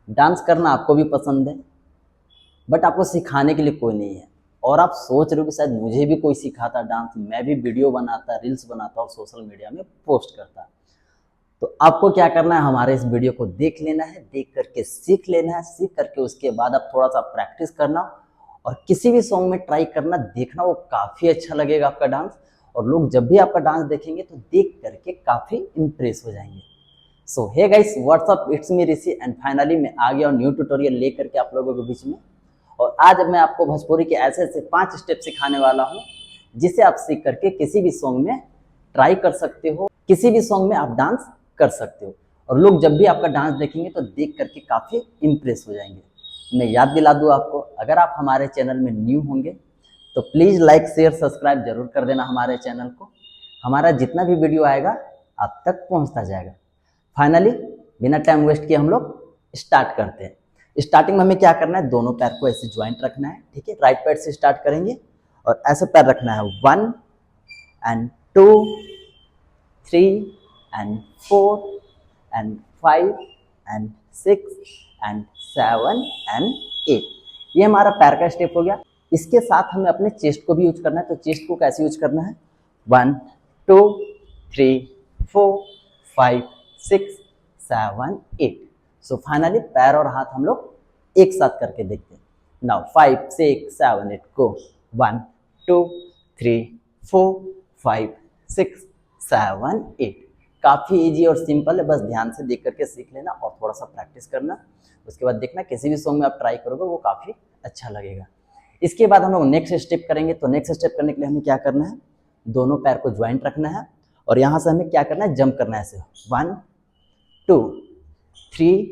Dance करना आपको भी पसंद है, बट आपको सिखाने के लिए कोई नहीं है। और आप सोच रहे हो कि शायद मुझे भी कोई सिखाता डांस, मैं भी वीडियो बनाता, रील्स बनाता और सोशल मीडिया में पोस्ट करता। तो आपको क्या करना है, हमारे इस वीडियो को देख लेना है, देख करके सीख लेना है, सीख करके उसके बाद आप थोड़ा सा प्रैक्टिस करना और किसी भी सॉन्ग में ट्राई करना, देखना वो काफ़ी अच्छा लगेगा आपका डांस। और लोग जब भी आपका डांस देखेंगे तो देख करके काफ़ी इम्प्रेस हो जाएंगे। So hey guys, what's up, it's me Rishi and finally मैं आ गया और न्यू ट्यूटोरियल लेकर के आप लोगों के बीच में। और आज मैं आपको भोजपुरी के ऐसे ऐसे 5 स्टेप सिखाने वाला हूँ जिसे आप सीख करके किसी भी सॉन्ग में ट्राई कर सकते हो, किसी भी सॉन्ग में आप डांस कर सकते हो। और लोग जब भी आपका डांस देखेंगे तो देख करके काफ़ी इम्प्रेस हो जाएंगे। मैं याद दिला दूँ आपको, अगर आप हमारे चैनल में न्यू होंगे तो प्लीज़ लाइक शेयर सब्सक्राइब जरूर कर देना हमारे चैनल को। हमारा जितना भी वीडियो आएगा आप तक पहुंचता जाएगा। फाइनली बिना टाइम वेस्ट किए हम लोग स्टार्ट करते हैं। स्टार्टिंग में हमें क्या करना है, दोनों पैर को ऐसे ज्वाइंट रखना है, ठीक है। राइट पैर से स्टार्ट करेंगे और ऐसे पैर रखना है, 1 and 2 3 and 4 and 5 and 6 and 7 and 8। ये हमारा पैर का स्टेप हो गया। इसके साथ हमें अपने चेस्ट को भी यूज करना है। तो चेस्ट को कैसे यूज करना है, 1 2 3 4 5 6 7 8। सो फाइनली पैर और हाथ हम लोग एक साथ करके देखते हैं। नाउ 5 6 7 8 गो, 1 2 3 4 5 6 7 8। काफ़ी इजी और सिंपल है, बस ध्यान से देख करके सीख लेना और थोड़ा सा प्रैक्टिस करना। उसके बाद देखना किसी भी सॉन्ग में आप ट्राई करोगे वो काफ़ी अच्छा लगेगा। इसके बाद हम लोग नेक्स्ट स्टेप करेंगे। तो नेक्स्ट स्टेप करने के लिए हमें क्या करना है, दोनों पैर को ज्वाइंट रखना है और यहाँ से हमें क्या करना है, जंप करना है ऐसे, 1 2 3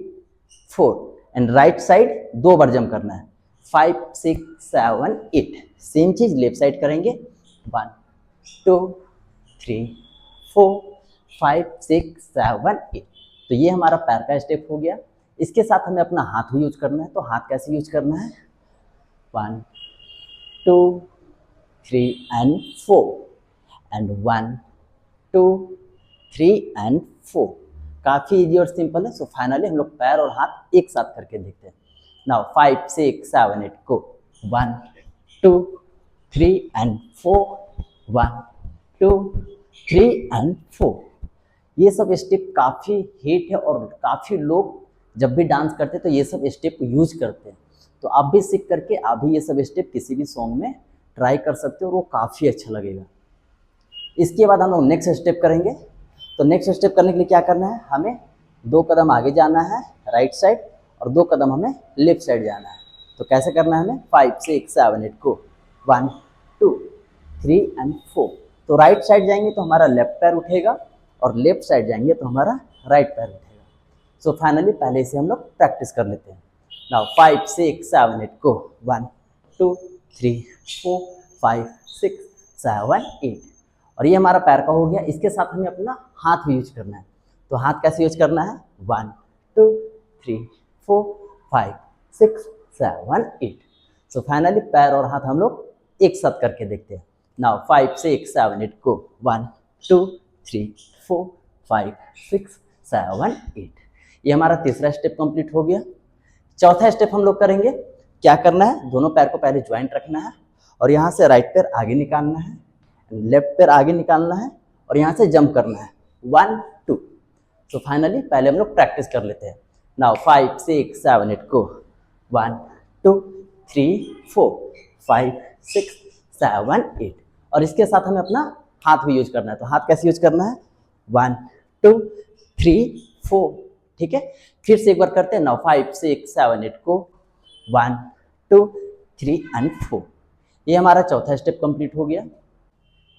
4 and right side 2 bar jump करना है, 5 6 7 8। सेम चीज लेफ्ट साइड करेंगे, 1 2 3 4 5 6 7 8। तो ये हमारा पैर का स्टेप हो गया। इसके साथ हमें अपना हाथ भी यूज करना है। तो हाथ कैसे यूज करना है, 1 2 3 and 4 and 1 2 3 and 4। काफ़ी इजी और सिंपल है। सो फाइनली हम लोग पैर और हाथ एक साथ करके देखते हैं। Now 5 6 7 8 go, 1 2 3 and 4 1 2 3 and 4। ये सब स्टेप काफ़ी हिट है और काफ़ी लोग जब भी डांस करते हैं तो ये सब स्टेप यूज करते हैं। तो आप भी सीख करके आप भी ये सब स्टेप किसी भी सॉन्ग में ट्राई कर सकते हो और वो काफ़ी अच्छा लगेगा। इसके बाद हम लोग नेक्स्ट स्टेप करेंगे। तो नेक्स्ट स्टेप करने के लिए क्या करना है, हमें 2 कदम आगे जाना है राइट साइड और 2 कदम हमें लेफ्ट साइड जाना है। तो कैसे करना है हमें, 5 6 7 8 को, 1 2 3 and 4। तो राइट साइड जाएंगे तो हमारा लेफ्ट पैर उठेगा और लेफ्ट साइड जाएंगे तो हमारा राइट पैर उठेगा। सो फाइनली पहले से हम लोग प्रैक्टिस कर लेते हैं। नाउ 5 6 7 8 को, 1 2 3 4 5 6 7 8। और ये हमारा पैर का हो गया। इसके साथ हमें अपना हाथ भी यूज करना है। तो हाथ कैसे यूज करना है, 1 2 3 4 5 6 7 8। सो फाइनली पैर और हाथ हम लोग एक साथ करके देखते हैं। नाउ 5 6 7 8 को, 1 2 3 4 5 6 7 8। ये हमारा तीसरा स्टेप कंप्लीट हो गया। चौथा स्टेप हम लोग करेंगे। क्या करना है, दोनों पैर को पहले ज्वाइंट रखना है और यहाँ से राइट पैर आगे निकालना है, लेफ्ट पैर आगे निकालना है और यहाँ से जंप करना है, 1 2। तो फाइनली पहले हम लोग प्रैक्टिस कर लेते हैं। नाउ 5 6 7 8 को, 1 2 3 4 5 6 7 8। और इसके साथ हमें अपना हाथ भी यूज करना है। तो हाथ कैसे यूज करना है, 1 2 3 4। ठीक है, फिर से एक बार करते हैं। नाउ 5 6 7 8 को, 1 2 3 and 4। ये हमारा चौथा स्टेप कंप्लीट हो गया।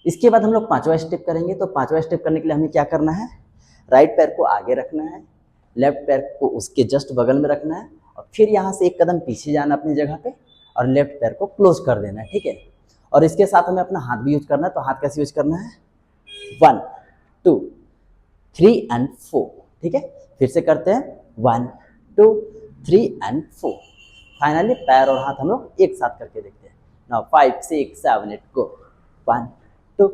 इसके बाद हम लोग पांचवा स्टेप करेंगे। तो पांचवा स्टेप करने के लिए हमें क्या करना है, राइट पैर को आगे रखना है, लेफ्ट पैर को उसके जस्ट बगल में रखना है और फिर यहाँ से एक कदम पीछे जाना अपनी जगह पे और लेफ्ट पैर को क्लोज कर देना है। ठीक है, और इसके साथ हमें अपना हाथ भी यूज करना है। तो हाथ कैसे यूज करना है, 1 2 3 and 4। ठीक है, फिर से करते हैं, 1 2 3 and 4। फाइनली पैर और हाथ हम लोग एक साथ करके देखते हैं। नाउ 5 6 7 8 को, 1 2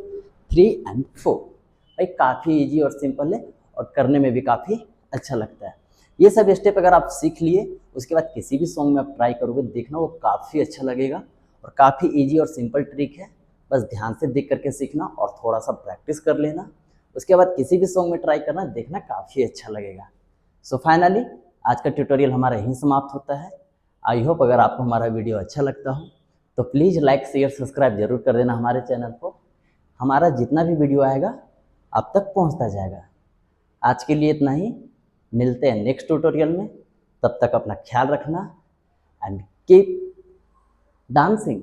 3 and 4। भाई काफ़ी इजी और सिंपल है और करने में भी काफ़ी अच्छा लगता है। ये सब स्टेप अगर आप सीख लिए, उसके बाद किसी भी सॉन्ग में आप ट्राई करोगे, देखना वो काफ़ी अच्छा लगेगा और काफ़ी इजी और सिंपल ट्रिक है। बस ध्यान से देख करके सीखना और थोड़ा सा प्रैक्टिस कर लेना, उसके बाद किसी भी सॉन्ग में ट्राई करना, देखना काफ़ी अच्छा लगेगा। सो फाइनली आज का ट्यूटोरियल हमारा यहीं समाप्त होता है। आई होप अगर आपको हमारा वीडियो अच्छा लगता हो तो प्लीज़ लाइक शेयर सब्सक्राइब जरूर कर देना हमारे चैनल को। हमारा जितना भी वीडियो आएगा आप तक पहुंचता जाएगा। आज के लिए इतना ही, मिलते हैं नेक्स्ट ट्यूटोरियल में। तब तक अपना ख्याल रखना एंड कीप डांसिंग।